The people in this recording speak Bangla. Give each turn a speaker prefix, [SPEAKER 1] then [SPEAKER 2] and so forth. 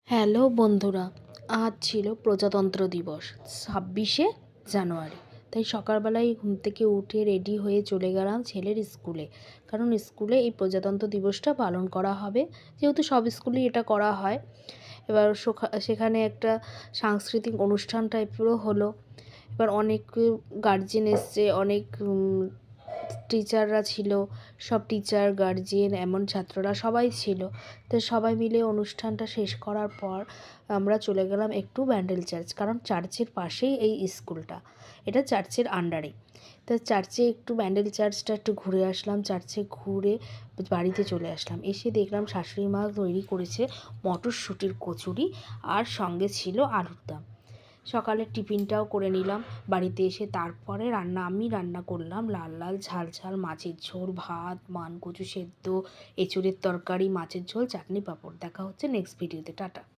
[SPEAKER 1] হ্যালো বন্ধুরা, আজ ছিল প্রজাতন্ত্র দিবস 26শে জানুয়ারি। তাই সকালবেলায় ঘুম থেকে উঠে রেডি হয়ে চলে গেলাম ছেলের স্কুলে। কারণ স্কুলে এই প্রজাতন্ত্র দিবসটা পালন করা হবে, যেহেতু সব স্কুলেই এটা করা হয়। এবার সেখানে একটা সাংস্কৃতিক অনুষ্ঠান টাইপেরও হলো। এবার অনেক গার্জেন এসছে, অনেক টিচাররা ছিল, সব টিচার গার্জিয়ান এমন ছাত্ররা সবাই ছিল। তো সবাই মিলে অনুষ্ঠানটা শেষ করার পর আমরা চলে গেলাম একটু ব্যান্ডেল চার্চ, কারণ চার্চের পাশেই এই স্কুলটা, এটা চার্চের আন্ডারে। তো চার্চে একটু ব্যান্ডেল চার্চটা একটু ঘুরে আসলাম, চার্চে ঘুরে বাড়িতে চলে আসলাম। এসে দেখলাম শাশুড়ি মা তৈরি করেছে মটরশুঁটির কচুরি, আর সঙ্গে ছিল আলুর দম। সকালের টিফিনটাও করে নিলাম। বাড়িতে এসে তারপরে আমি রান্না করলাম লাল লাল ঝাল ঝাল মাছের ঝোল, ভাত, মানকচু সেদ্ধ, এঁচুড়ের তরকারি, মাছের ঝোল, চাটনি, পাঁপড়। দেখা হচ্ছে নেক্সট ভিডিওতে। টাটা।